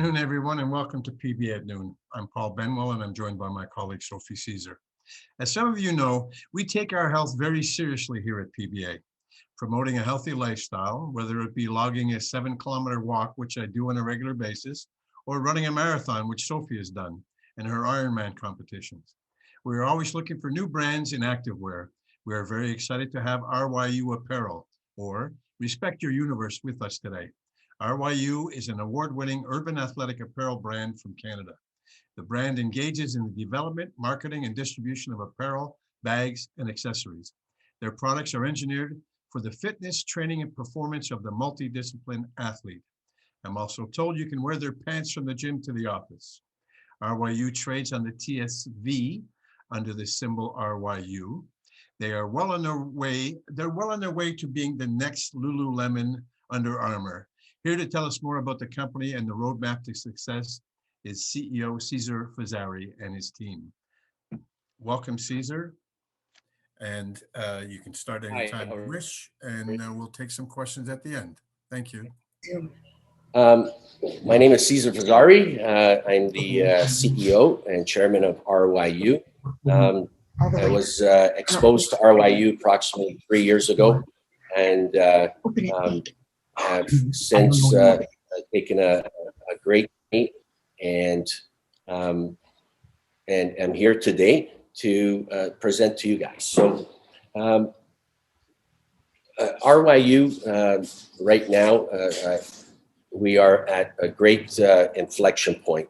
afternoon, everyone, and welcome to PBA at Noon. I'm Paul Benwell, and I'm joined by my colleague, Sophie Cesare. As some of you know, we take our health very seriously here at PBA, promoting a healthy lifestyle, whether it be logging a 7-kilometer walk, which I do on a regular basis, or running a marathon, which Sophie has done, and her Ironman competitions. We are always looking for new brands in activewear. We are very excited to have RYU Apparel, or Respect Your Universe, with us today. RYU is an award-winning urban athletic apparel brand from Canada. The brand engages in the development, marketing, and distribution of apparel, bags, and accessories. Their products are engineered for the fitness, training, and performance of the multidisciplined athlete. I'm also told you can wear their pants from the gym to the office. RYU trades on the TSXV under the symbol RYU. They are well on their way. They're well on their way to being the next Lululemon Under Armour. Here to tell us more about the company and the roadmap to success is CEO Cesare Fazari and his team. Welcome, Cesare. And you can start anytime you wish, and we'll take some questions at the end. Thank you. My name is Cesare Fazari. I'm the CEO and chairman of RYU. I was exposed to RYU approximately 3 years ago, and have since taken a great meet, and I'm here today to present to you guys. So RYU right now, we are at a great inflection point,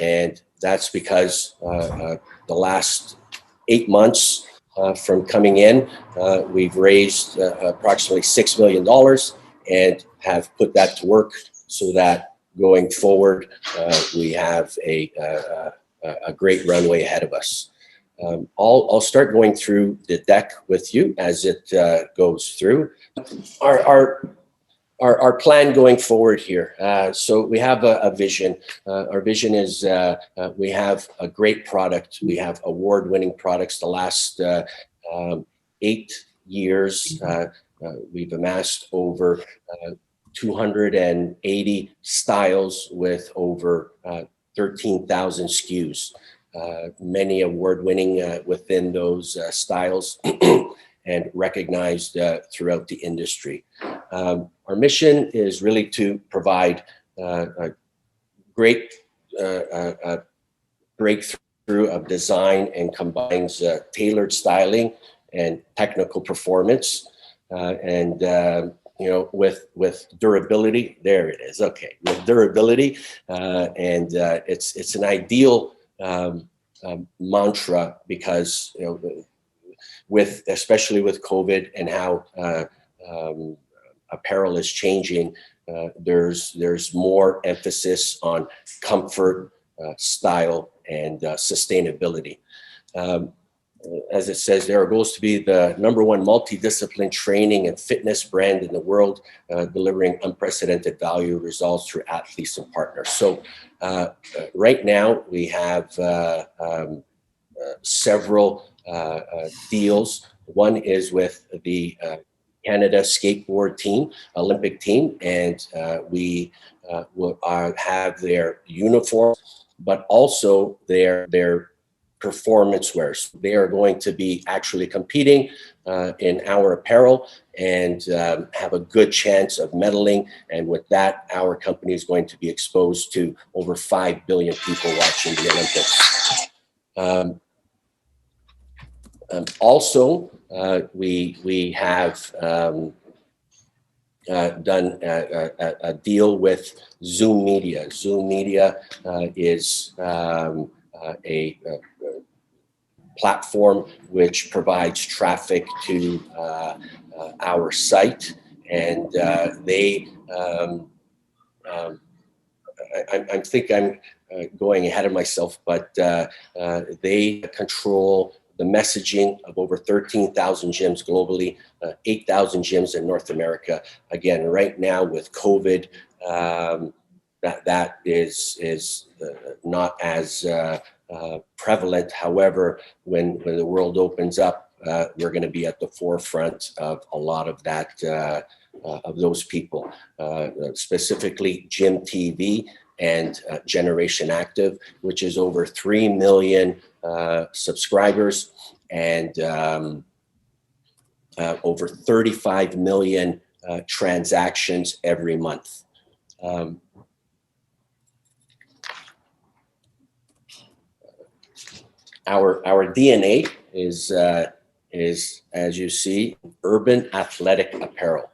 and that's because the last 8 months from coming in, we've raised approximately $6 million and have put that to work so that going forward, we have a great runway ahead of us. I'll start going through the deck with you as it goes through. Our plan going forward here. So we have a vision. Our vision is we have a great product. We have award-winning products. The last 8 years, we've amassed over 280 styles with over 13,000 SKUs. Many award-winning within those styles and recognized throughout the industry. Our mission is really to provide a great breakthrough of design and combines tailored styling and technical performance, and with durability. There it is. Okay, with durability, and it's an ideal mantra because especially with COVID and how apparel is changing, there's more emphasis on comfort, style, and sustainability. As it says there, our goal is to be the #1 multidiscipline training and fitness brand in the world, delivering unprecedented value results through athletes and partners. So right now we have several deals. One is with the Canada skateboard team, Olympic team, and we will have their uniform, but also their performance wears. They are going to be actually competing in our apparel and have a good chance of medaling. And with that, our company is going to be exposed to over 5 billion people watching the Olympics. Also, we have done a deal with Zoom Media. Zoom Media is a platform which provides traffic to our site, and they I think I'm going ahead of myself, but they control the messaging of over 13,000 gyms globally, 8,000 gyms in North America. Again, right now with COVID, that is not as prevalent. However, when the world opens up, we're going to be at the forefront of a lot of that, of those people, specifically Gym TV and Generation Active, which is over 3 million subscribers and over 35 million transactions every month. Our DNA is, as you see, urban athletic apparel.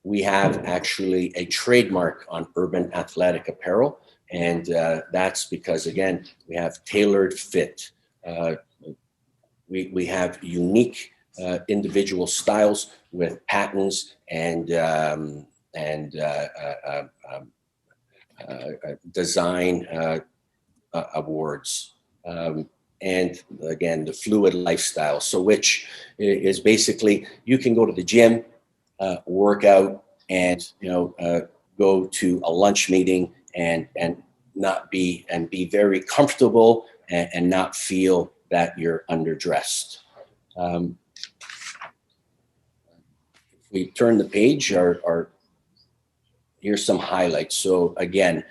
We have actually a trademark on urban athletic apparel, and that's because, again, we have tailored fit. We have unique individual styles with patents and design awards. And again, the fluid lifestyle. So which is basically, you can go to the gym, work out, and go to a lunch meeting and be very comfortable and not feel that you're underdressed. If we turn the page, here's some highlights. So again,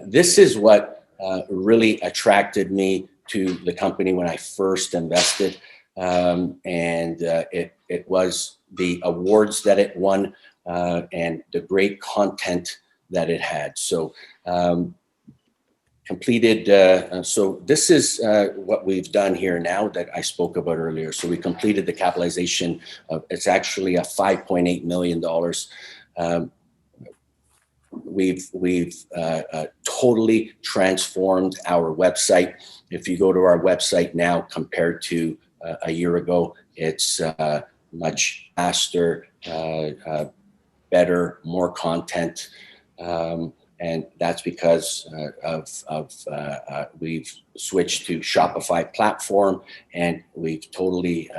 this is what really attracted me to the company when I first invested, and it was the awards that it won and the great content that it had. So so this is what we've done here now that I spoke about earlier. So we completed the capitalization of, it's actually a $5.8 million. We've totally transformed our website. If you go to our website now compared to a year ago, it's much faster, better, more content, and that's because we've switched to Shopify platform, and we've totally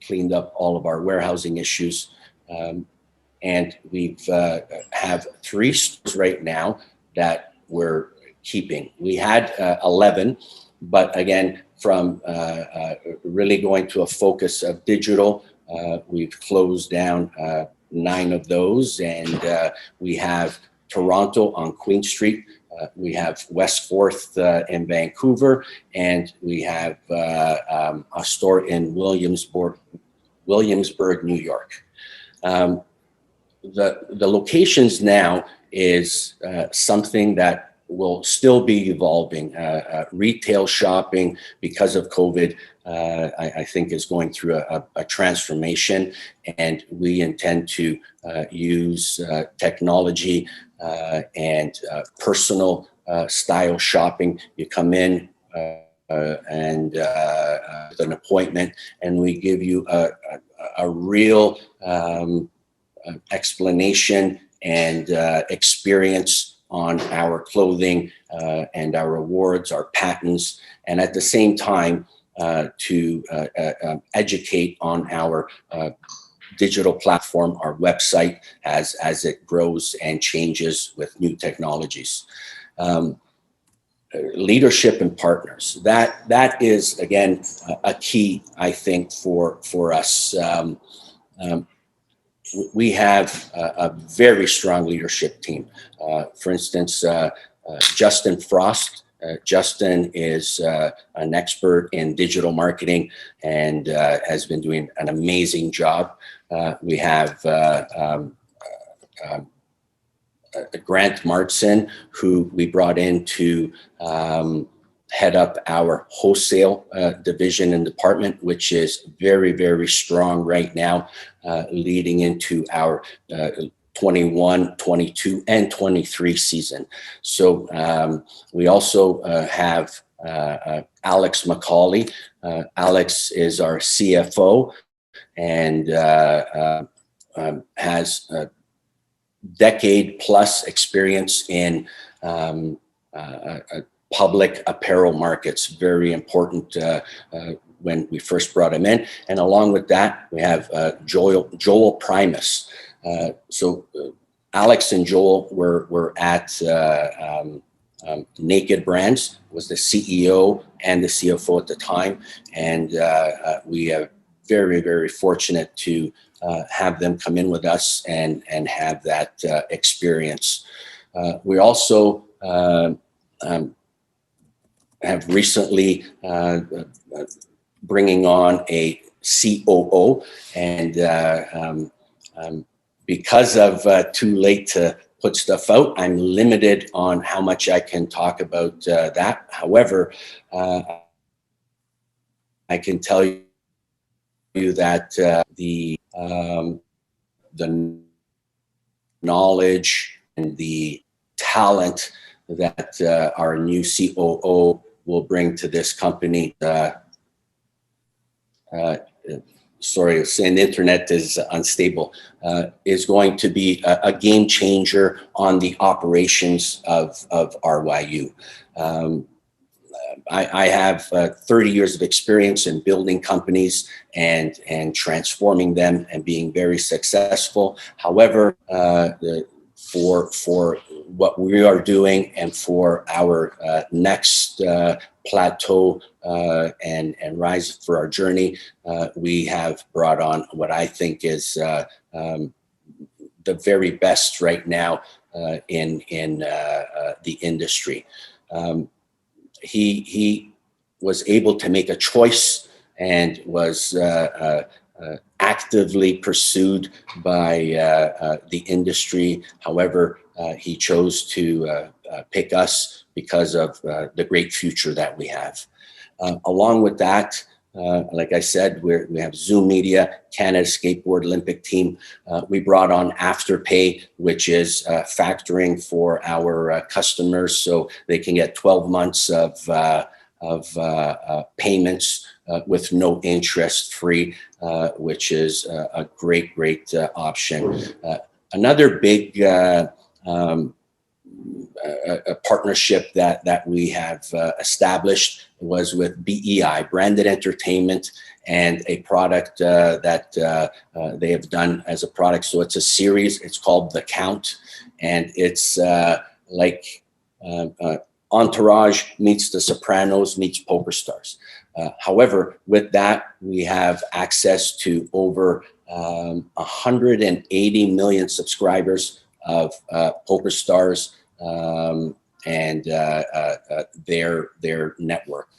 cleaned up all of our warehousing issues. And we've have 3 stores right now that we're keeping. We had 11, but again, from really going to a focus of digital, we've closed down 9 of those, and we have Toronto on Queen Street. We have West 4th in Vancouver, and we have a store in Williamsburg, New York. The locations now is something that will still be evolving. Retail shopping, because of COVID, I think is going through a transformation, and we intend to use technology and personal style shopping. You come in and with an appointment, and we give you a real explanation and experience on our clothing and our awards, our patents, and at the same time to educate on our digital platform, our website, as it grows and changes with new technologies. Leadership and partners. That is, again, a key, I think, for us. We have a very strong leadership team. For instance, Justin Frost. Justin is an expert in digital marketing and has been doing an amazing job. We have Grant Martson, who we brought in to head up our wholesale division and department, which is very, very strong right now, leading into our 21, 22, and 23 season. So we also have Alex McCauley. Alex is our CFO and has a decade plus experience in public apparel markets. Very important when we first brought him in. And along with that, we have Joel Primus. So Alex and Joel were at Naked Brands, was the CEO and the CFO at the time. And we are very, very fortunate to have them come in with us and have that experience. We also have recently bringing on a COO, and because of too late to put stuff out, I'm limited on how much I can talk about that. However, I can tell you that the knowledge and the talent that our new COO will bring to this company. Sorry, saying the internet is unstable, is going to be a game changer on the operations of RYU. I have 30 years of experience in building companies and transforming them and being very successful. However, for what we are doing and for our next plateau and rise for our journey, we have brought on what I think is the very best right now in the industry. He was able to make a choice and was actively pursued by the industry. However, he chose to pick us because of the great future that we have. Along with that, like I said, we have Zoom Media, Canada Skateboard Olympic Team. We brought on Afterpay, which is factoring for our customers, so they can get 12 months of payments with no interest free, which is a great option. Another big a partnership that we have established was with BEI, Branded Entertainment, and a product that they have done as a product. So it's a series, it's called The Count, and it's like Entourage meets The Sopranos meets Poker Stars. However, with that, we have access to over 180 million subscribers of Poker Stars and their network.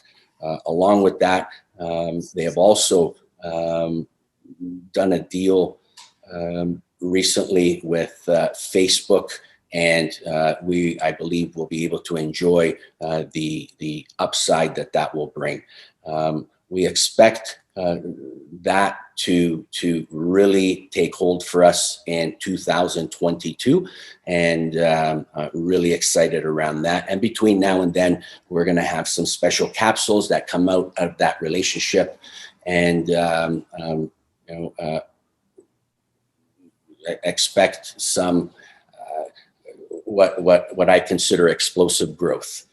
Along with that, they have also done a deal recently with Facebook, and I believe we'll be able to enjoy the upside that will bring. We expect that to really take hold for us in 2022, and really excited around that. And between now and then, we're going to have some special capsules that come out of that relationship, and expect some what I consider explosive growth.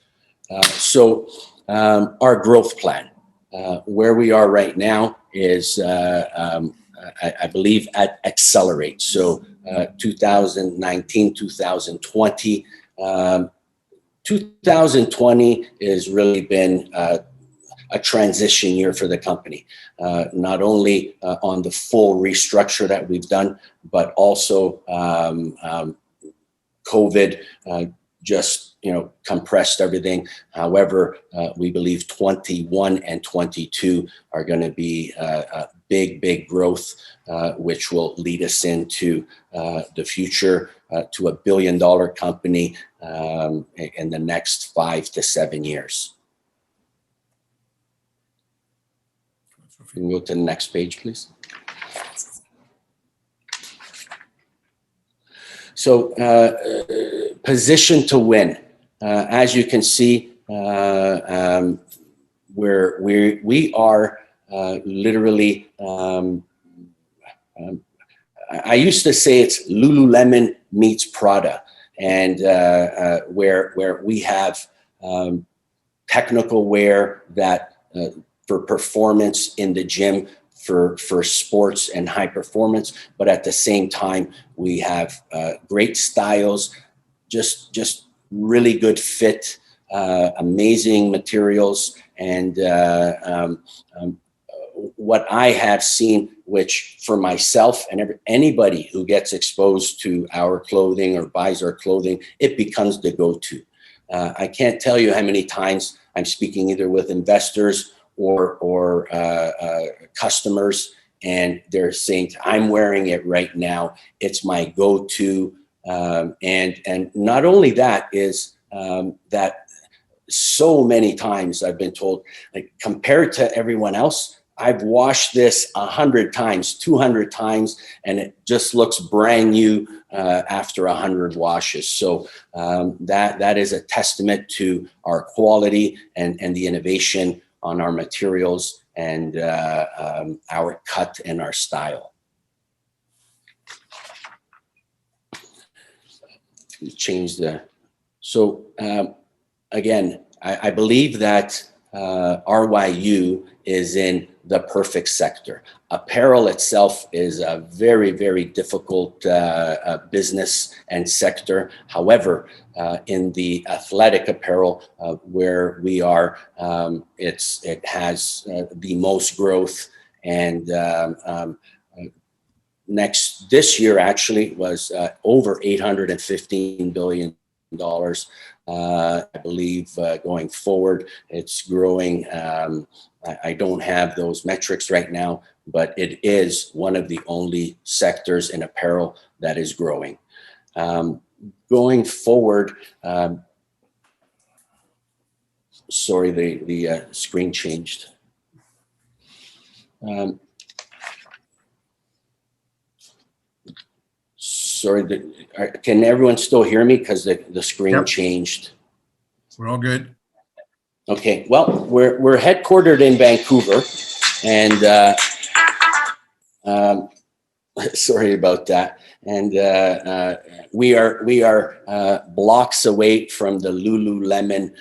So our growth plan. Where we are right now is, I believe, at accelerate. So 2019, 2020. 2020 has really been a transition year for the company, not only on the full restructure that we've done, but also COVID just compressed everything. However, we believe 21 and 22 are going to be big growth, which will lead us into the future to $1 billion company in the next 5 to 7 years. You can go to the next page, please. So position to win. As you can see, we are literally, I used to say it's Lululemon meets Prada, and where we have technical wear that for performance in the gym, for sports and high performance, but at the same time, we have great styles, just really good fit, amazing materials, and what I have seen, which for myself and anybody who gets exposed to our clothing or buys our clothing, it becomes the go-to. I can't tell you how many times I'm speaking either with investors or customers, and they're saying, I'm wearing it right now. It's my go-to. And not only that is that so many times I've been told, like, compared to everyone else, I've washed this 100 times, 200 times, and it just looks brand new after 100 washes. So that is a testament to our quality and the innovation on our materials and our cut and our style. Change the, so again, I believe that RYU is in the perfect sector. Apparel itself is a very, very difficult business and sector. However, in the athletic apparel where we are, it has the most growth, and this year actually was over $815 billion. I believe going forward, it's growing. I don't have those metrics right now, but it is one of the only sectors in apparel that is growing. Going forward, sorry, the screen changed. Sorry, can everyone still hear me? Because the screen changed. We're all good. Okay, well, we're headquartered in Vancouver, and sorry about that. And we are blocks away from the Lululemon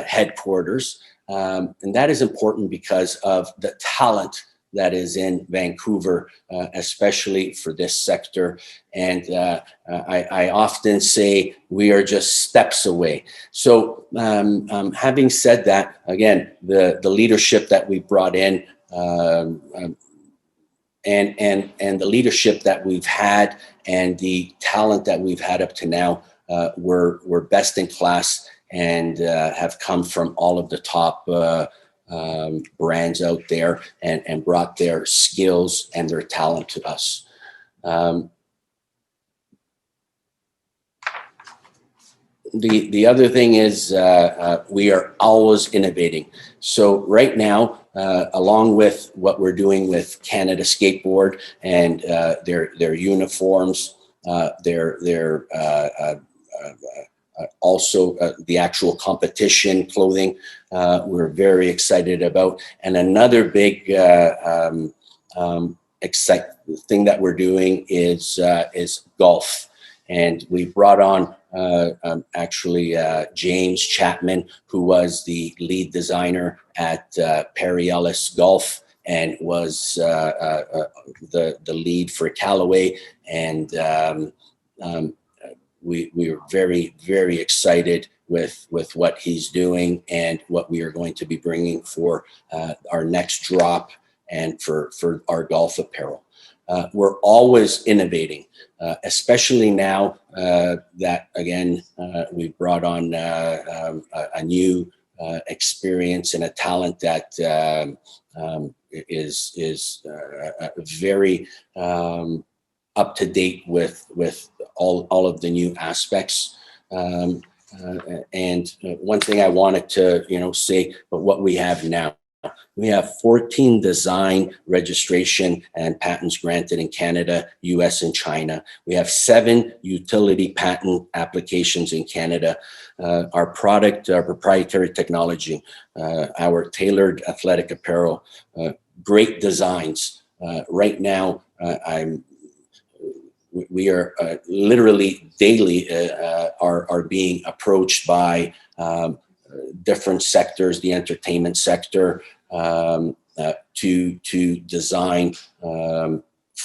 headquarters, and that is important because of the talent that is in Vancouver, especially for this sector. And I often say we are just steps away. So having said that, again, the leadership that we brought in and the leadership that we've had and the talent that we've had up to now, we're best in class and have come from all of the top brands out there and brought their skills and their talent to us. The other thing is we are always innovating. So right now, along with what we're doing with Canada Skateboard and their uniforms, also the actual competition clothing, we're very excited about. And another big thing that we're doing is golf. And we brought on actually James Chapman, who was the lead designer at Perry Ellis Golf and was the lead for Callaway. And we were very, very excited with what he's doing and what we are going to be bringing for our next drop and for our golf apparel. We're always innovating, especially now that, again, we brought on a new experience and a talent that is very up to date with all of the new aspects. And one thing I wanted to say about what we have now. We have 14 design, registration, and patents granted in Canada, US, and China. We have 7 utility patent applications in Canada. Our product, our proprietary technology, our tailored athletic apparel, great designs. Right now, we are literally daily are being approached by different sectors, the entertainment sector, to design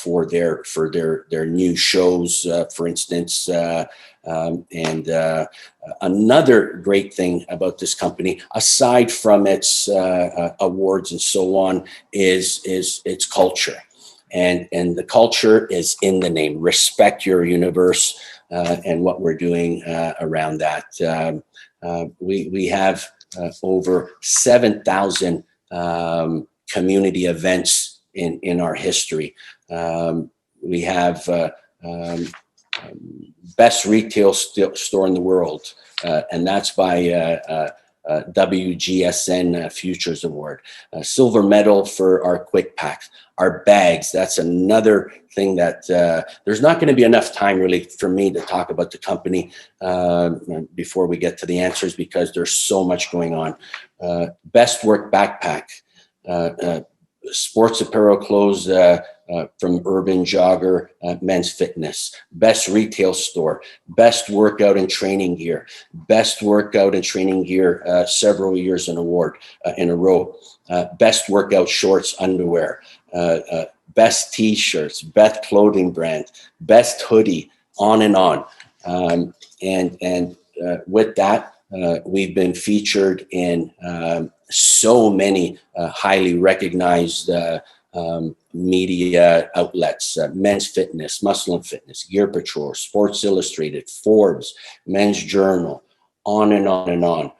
for their new shows, for instance. Another great thing about this company, aside from its awards and so on, is its culture. And the culture is in the name. Respect your universe, and what we're doing around that. We have over 7,000 community events in our history. We have best retail store in the world, and that's by WGSN Futures Award. Silver medal for our quick packs. Our bags, that's another thing that there's not going to be enough time really for me to talk about the company before we get to the answers, because there's so much going on. Best work backpack. Sports apparel clothes from Urban Jogger, Men's Fitness. Best retail store. Best workout and training gear. Best workout and training gear several years in a row. Best workout shorts, underwear. Best t-shirts. Best clothing brand. Best hoodie. On and on. With that, we've been featured in so many highly recognized media outlets: Men's Fitness, Muscle and Fitness, Gear Patrol, Sports Illustrated, Forbes, Men's Journal, on and on and on.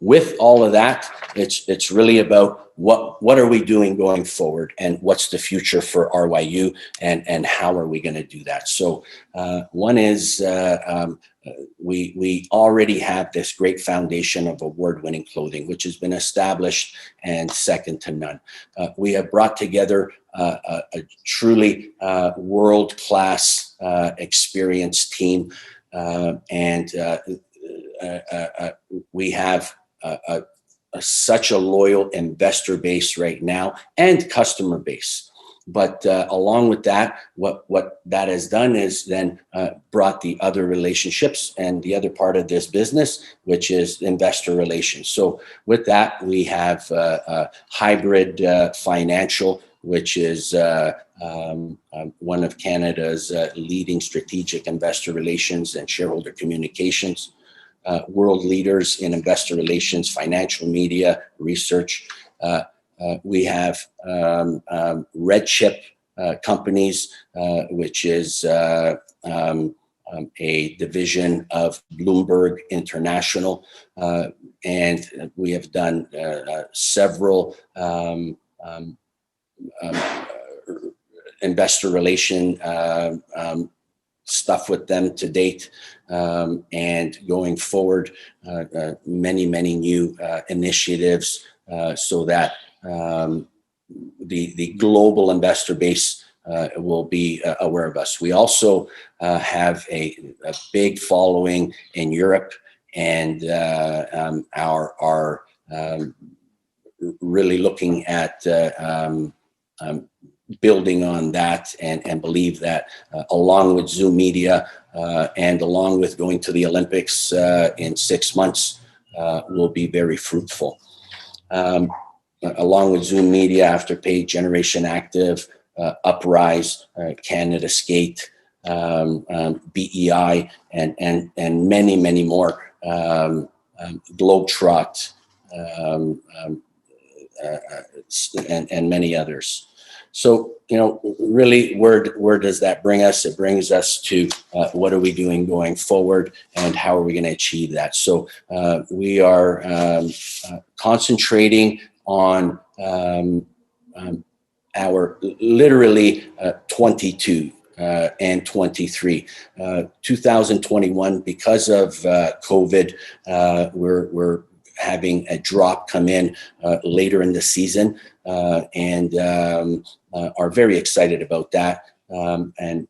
With all of that, it's really about what are we doing going forward, and what's the future for RYU, and how are we going to do that. So one is we already have this great foundation of award-winning clothing, which has been established and second to none. We have brought together a truly world-class experienced team, and we have such a loyal investor base right now, and customer base. But along with that, what that has done is then brought the other relationships and the other part of this business, which is investor relations. So with that, we have Hybrid Financial, which is one of Canada's leading strategic investor relations and shareholder communications. World leaders in investor relations, financial media, research. We have Red Chip Companies, which is a division of Bloomberg International. And we have done several investor relation stuff with them to date, and going forward, many new initiatives, so that the global investor base will be aware of us. We also have a big following in Europe, and are really looking at building on that, and believe that along with Zoom Media and along with going to the Olympics in 6 months will be very fruitful. Along with Zoom Media, Afterpay, Generation Active, Uprise, Canada Skate, BEI, and many more, Globetrot, and many others. So, really, where does that bring us? It brings us to what are we doing going forward, and how are we going to achieve that? So we are concentrating on our literally 22 and 23. 2021, because of COVID, we're having a drop come in later in the season, and are very excited about that. And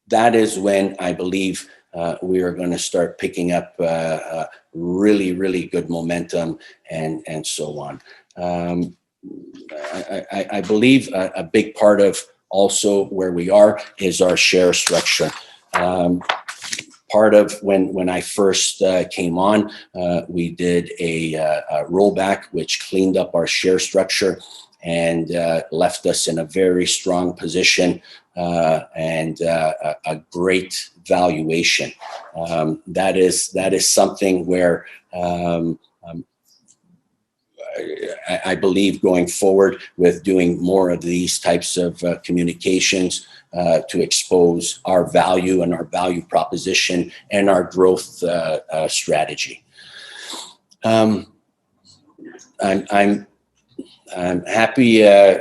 that is when I believe we are going to start picking up really good momentum, and so on. I believe a big part of also where we are is our share structure. part of when I first came on, we did a rollback, which cleaned up our share structure and left us in a very strong position and a great valuation. That is something where I believe going forward with doing more of these types of communications to expose our value and our value proposition and our growth strategy. I'm happy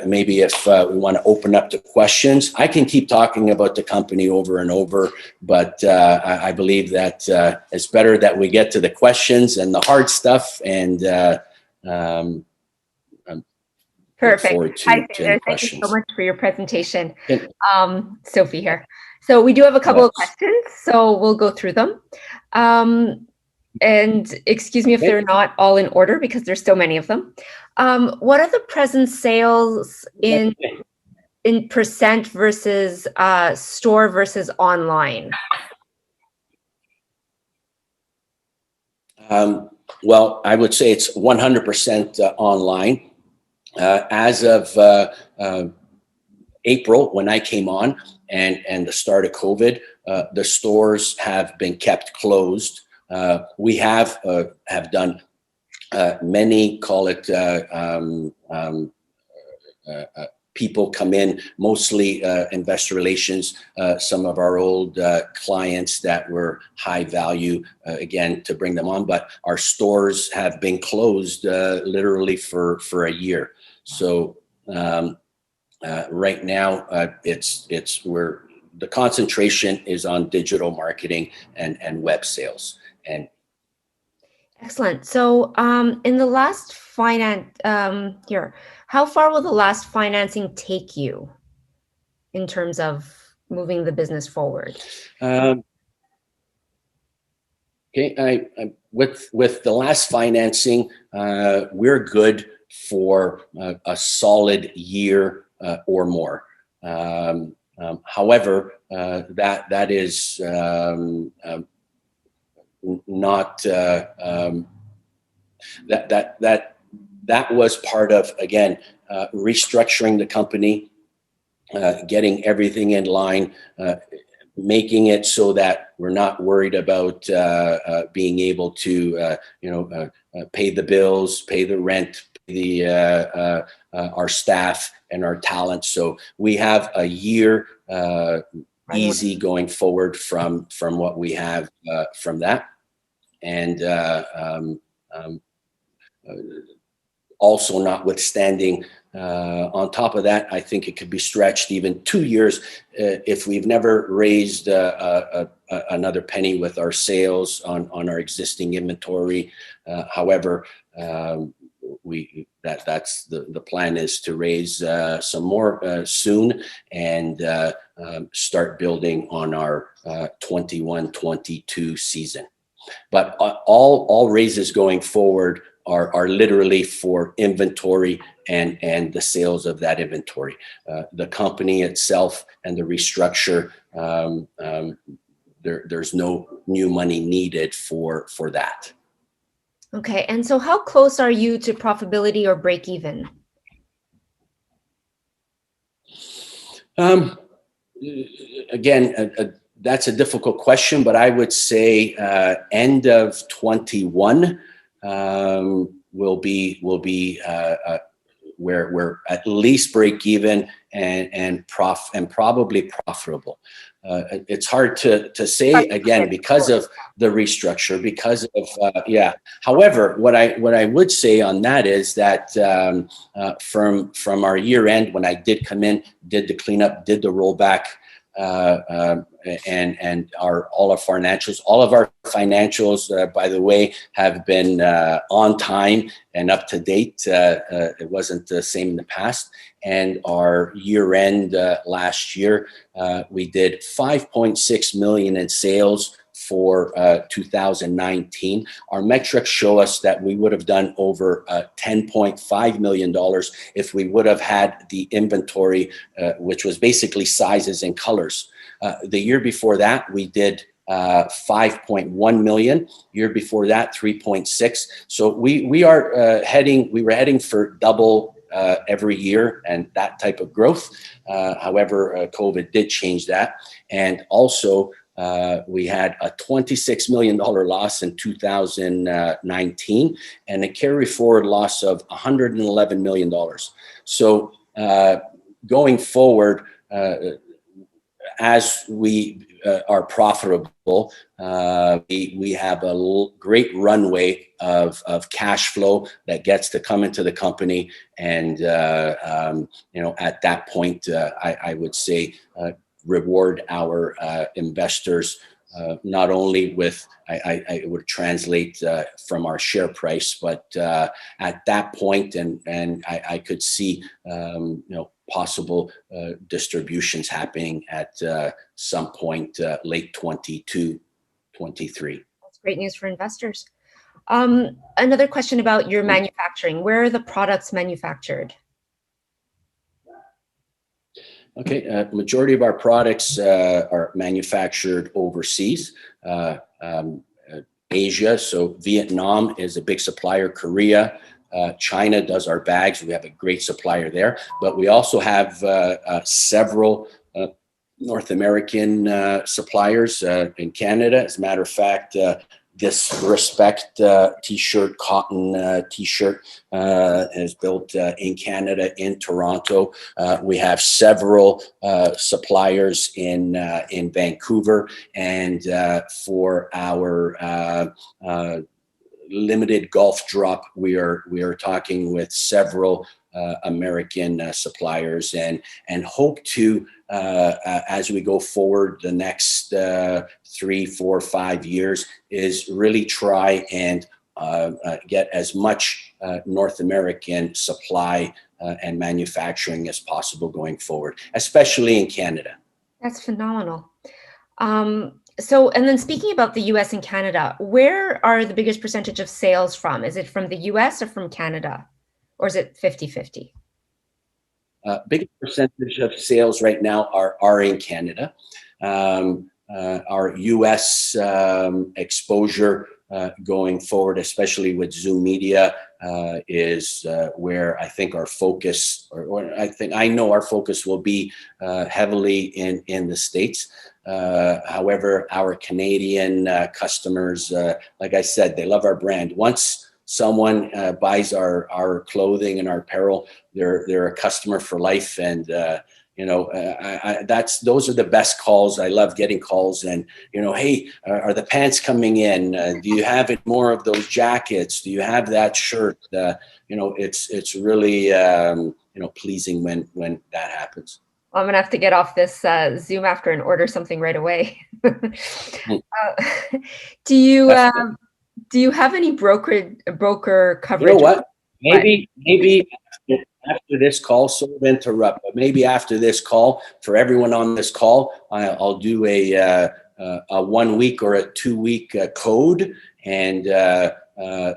maybe if we want to open up to questions. I can keep talking about the company over and over, but I believe that it's better that we get to the questions and the hard stuff, and perfect. Hi, Cesare. Thank you so much for your presentation. Sophie here. So we do have a couple of questions, so we'll go through them. And excuse me if they're not all in order because there's so many of them. What are the present sales in percent versus store versus online? Well, I would say it's 100% online. As of April, when I came on, and the start of COVID, the stores have been kept closed. We have done many, call it, people come in, mostly investor relations, some of our old clients that were high value, again, to bring them on. But our stores have been closed literally for a year. So right now, it's where the concentration is on digital marketing and web sales. And excellent. So in the last how far will the last financing take you in terms of moving the business forward? Okay, with the last financing, we're good for a solid year or more. However, that is not that was part of, again, restructuring the company, getting everything in line, making it so that we're not worried about being able to pay the bills, pay the rent, our staff and our talent. So we have a year easy going forward from what we have from that. And also notwithstanding, on top of that, I think it could be stretched even 2 years if we've never raised another penny with our sales on our existing inventory. However, that's the plan is to raise some more soon and start building on our 21-22 season. But all raises going forward are literally for inventory and the sales of that inventory. The company itself and the restructure, there's no new money needed for that. Okay, and so how close are you to profitability or break even? Again, that's a difficult question, but I would say end of 21 will be where we're at least break even and probably profitable. It's hard to say, again, because of the restructure, because of However, what I would say on that is that from our year end, when I did come in, did the cleanup, did the rollback, and all of our financials, by the way, have been on time and up to date. It wasn't the same in the past. And our year end last year, we did 5.6 million in sales for 2019. Our metrics show us that we would have done over $10.5 million if we would have had the inventory, which was basically sizes and colors. The year before that, we did 5.1 million. Year before that, 3.6. So we were heading for double every year and that type of growth. However, COVID did change that. And also, we had a $26 million loss in 2019 and a carry forward loss of $111 million. So going forward, as we are profitable, we have a great runway of cash flow that gets to come into the company. And, at that point, I would say, reward our investors, not only with, I would translate from our share price, but at that point, and I could see, possible distributions happening at some point late 22, 23. That's great news for investors. Another question about your manufacturing. Where are the products manufactured? Okay, majority of our products are manufactured overseas. Asia, so Vietnam is a big supplier, Korea. China does our bags. We have a great supplier there, but we also have several North American suppliers in Canada. As a matter of fact, this Respect t-shirt, cotton t-shirt is built in Canada, in Toronto. We have several suppliers in Vancouver, and for our limited golf drop, we are talking with several American suppliers, and hope to as we go forward the next 3, 4, 5 years is really try and get as much North American supply and manufacturing as possible going forward, especially in Canada. That's phenomenal. So, and then speaking about the US and Canada, where are the biggest percentage of sales from? Is it from the US or from Canada? Or is it 50-50? Biggest percentage of sales right now are in Canada. Our US exposure going forward, especially with Zoom Media, is where I think our focus, or I know our focus will be heavily in the States. However, our Canadian customers, like I said, they love our brand. Once someone buys our clothing and our apparel, they're a customer for life. And those are the best calls. I love getting calls and, hey, are the pants coming in? Do you have it more of those jackets? Do you have that shirt? It's really, pleasing when that happens. Well, I'm gonna have to get off this Zoom after and order something right away. Do you have any broker coverage? You know what? Maybe after this call, sorry to interrupt, but maybe after this call, for everyone on this call, I'll do a 1 week or a 2 week code, and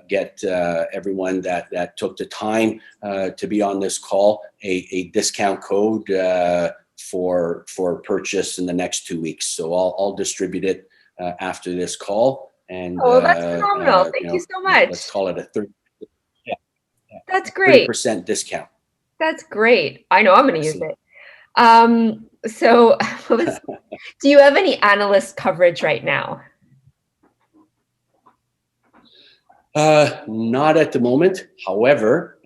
get everyone that took the time to be on this call a discount code for purchase in the next 2 weeks. So I'll distribute it after this call. And that's phenomenal. Thank you so much. Let's call it a 30%. That's great. 30% discount. That's great. I know I'm going to use it. So do you have any analyst coverage right now? Not at the moment. However,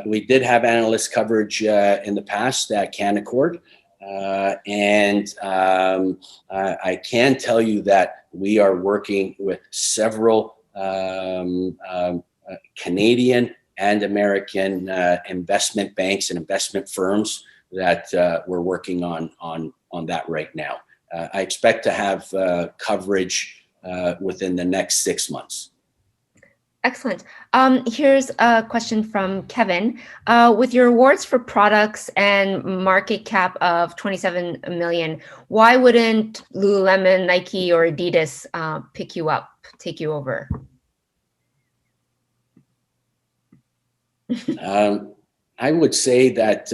we did have analyst coverage in the past at Canaccord. And I can tell you that we are working with several Canadian and American investment banks and investment firms that we're working on that right now. I expect to have coverage within the next 6 months. Excellent. Here's a question from Kevin. With your awards for products and market cap of 27 million, why wouldn't Lululemon, Nike, or Adidas pick you up, take you over? I would say that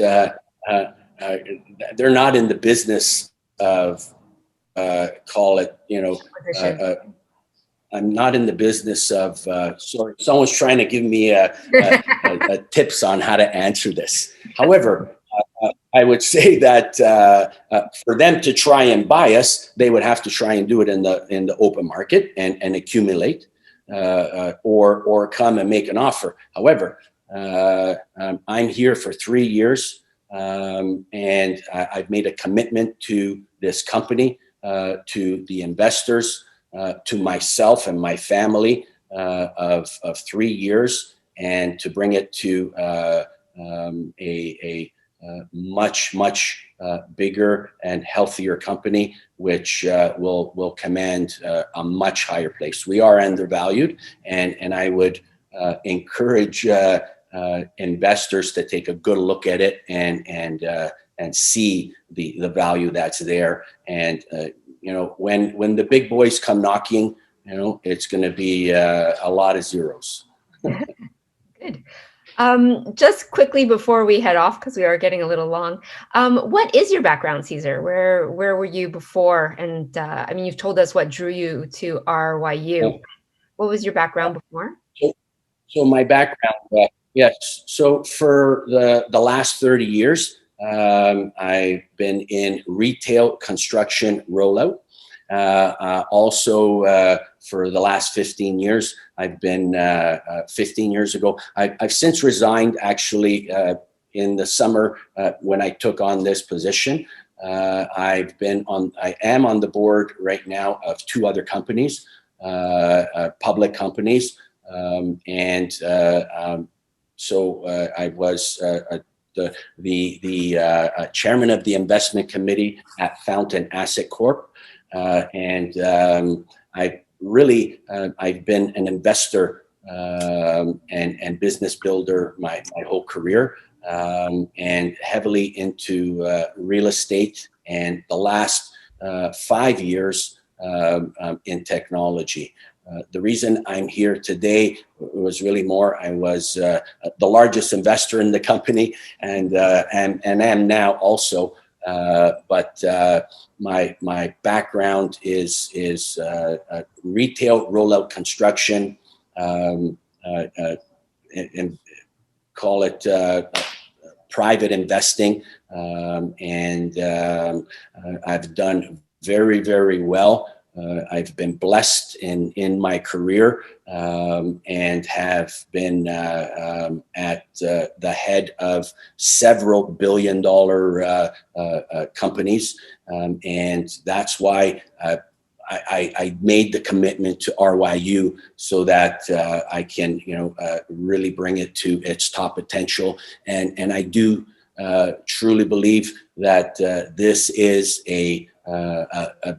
they're not in the business of call it, I'm not in the business of, sorry, someone's trying to give me a tips on how to answer this. However, I would say that for them to try and buy us, they would have to try and do it in the open market and accumulate, or come and make an offer. However, I'm here for 3 years, and I've made a commitment to this company, to the investors, to myself and my family, of 3 years, and to bring it to a much bigger and healthier company, which will command a much higher place. We are undervalued, and I would encourage investors to take a good look at it and see the value that's there. And when the big boys come knocking, it's going to be a lot of zeros. Good. Just quickly before we head off, because we are getting a little long, what is your background, Cesar? Where were you before? And I mean, you've told us what drew you to RYU. What was your background before? So my background, yes. So for the last 30 years, I've been in retail construction rollout. Also, for the last 15 years, I've been 15 years ago. I've since resigned, actually, in the summer when I took on this position. I am on the board right now of 2 other companies, public companies, and so I was the chairman of the investment committee at Fountain Asset Corp. And I've been an investor and business builder my whole career, and heavily into real estate, and the last 5 years in technology. The reason I'm here today was really more, I was the largest investor in the company, and am now also. But my background is retail rollout construction, and call it private investing, and I've done very well. I've been blessed in my career, and have been at the head of several billion-dollar companies, and that's why I made the commitment to RYU, so that I can really bring it to its top potential. And I do truly believe that this is a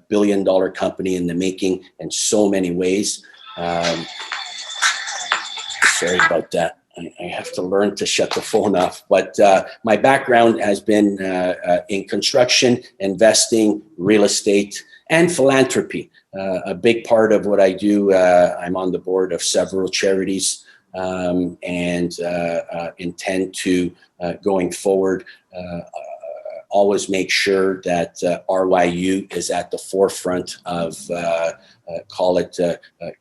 billion-dollar company in the making in so many ways. Sorry about that. I have to learn to shut the phone off. But my background has been in construction, investing, real estate, and philanthropy. A big part of what I do, I'm on the board of several charities, and intend to, going forward, always make sure that RYU is at the forefront of, call it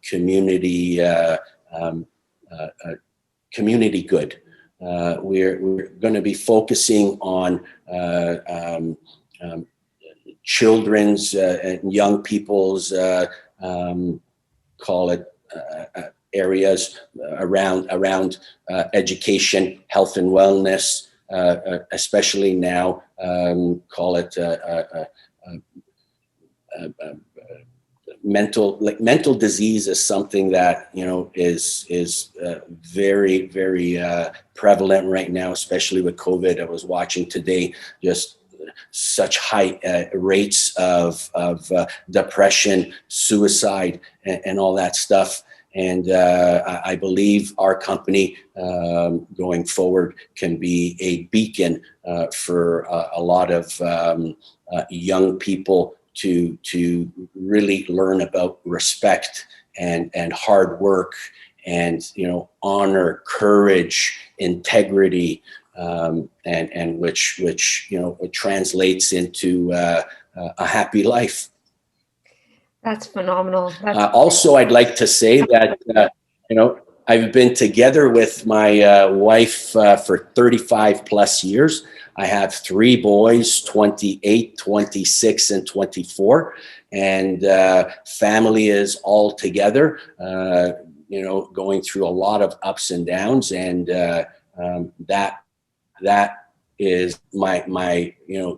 community good. We're going to be focusing on children's and young people's, call it areas around education, health and wellness, especially now, call it mental disease is something that is very prevalent right now, especially with COVID. I was watching today just such high rates of depression, suicide, and all that stuff. And I believe our company going forward can be a beacon for a lot of young people to really learn about respect and hard work, and honor, courage, integrity, and which translates into a happy life. That's phenomenal. Also, I'd like to say that, I've been together with my wife for 35 plus years. I have 3 boys, 28, 26, and 24. And family is all together, going through a lot of ups and downs. And that is my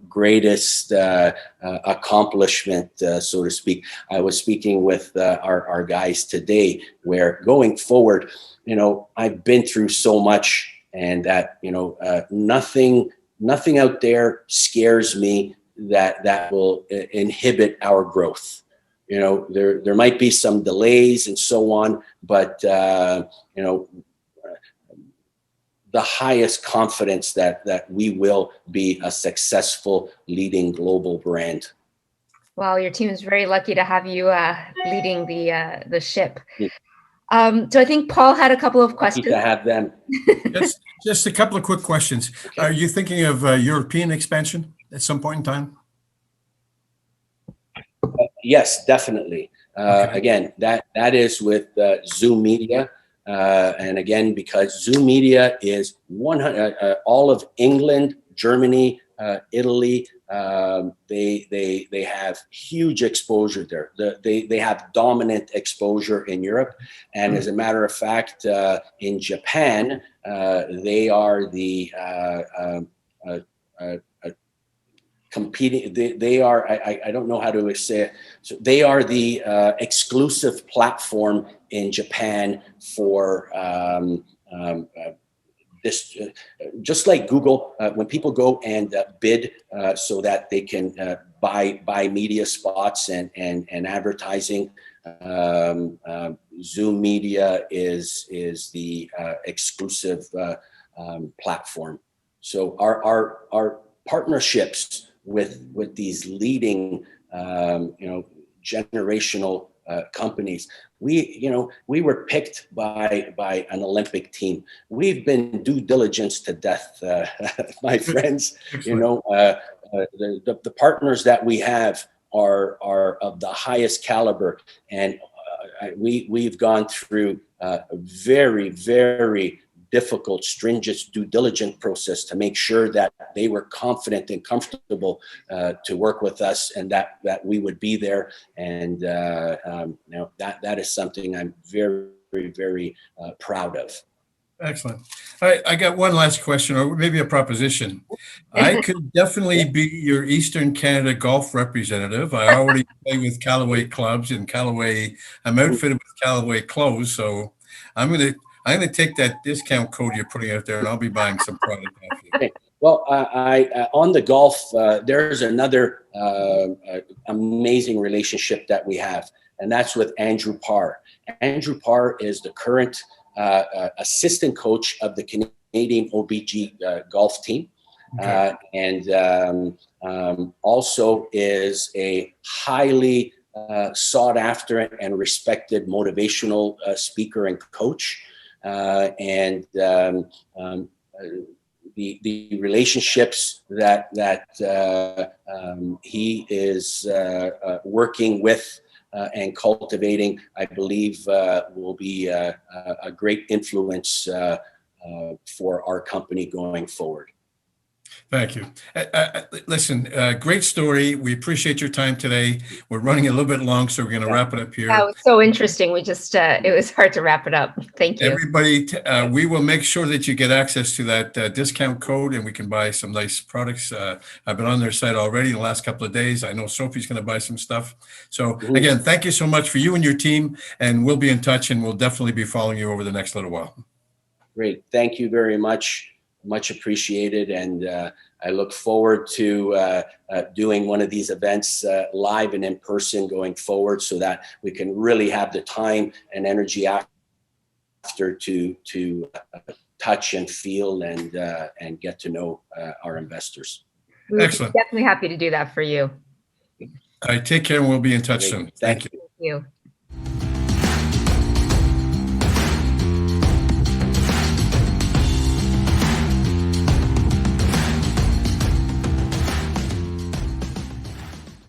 greatest accomplishment, so to speak. I was speaking with our guys today, where going forward, I've been through so much, and that nothing out there scares me that will inhibit our growth. There might be some delays and so on, but the highest confidence that we will be a successful leading global brand. Well, your team is very lucky to have you leading the ship. So I think Paul had a couple of questions. Lucky to have them. Just a couple of quick questions. Okay. Are you thinking of European expansion at some point in time? Yes, definitely. Okay. Again, that is with Zoom Media. And again, because Zoom Media is all of England, Germany, Italy, they have huge exposure there. They have dominant exposure in Europe. And as a matter of fact, in Japan, they are the competing, they are, I don't know how to say it. So they are the exclusive platform in Japan for this, just like Google, when people go and bid so that they can buy media spots and advertising, Zoom Media is the exclusive platform. So our partnerships with these leading generational companies. We were picked by an Olympic team. We've been due diligence to death, my friends. The partners that we have are of the highest caliber, and we've gone through a very, very difficult, stringent due diligence process to make sure that they were confident and comfortable to work with us, and that we would be there. And that is something I'm very, very, very proud of. Excellent. All right, I got one last question, or maybe a proposition. I could definitely be your Eastern Canada golf representative. I already play with Callaway clubs, and I'm outfitted with Callaway clothes, so I'm going to take that discount code you're putting out there, and I'll be buying some product off you. Okay. Well, on the golf, there's another amazing relationship that we have, and that's with Andrew Parr. Andrew Parr is the current assistant coach of the Canadian OBG golf team, okay. And also is a highly sought after and respected motivational speaker and coach. And the relationships that he is working with and cultivating, I believe, will be a great influence for our company going forward. Thank you. Listen, great story. We appreciate your time today. We're running a little bit long, so we're going to wrap it up here. That was so interesting. We just, it was hard to wrap it up. Thank you. Everybody, we will make sure that you get access to that discount code, and we can buy some nice products. I've been on their site already in the last couple of days. I know Sophie's going to buy some stuff. So again, thank you so much for you and your team, and we'll be in touch, and we'll definitely be following you over the next little while. Great. Thank you very much. Much appreciated, and I look forward to doing one of these events live and in person going forward, so that we can really have the time and energy after to touch and feel and get to know our investors. Excellent. We're definitely happy to do that for you. All right, take care, and we'll be in touch soon. Thank you. Thank you.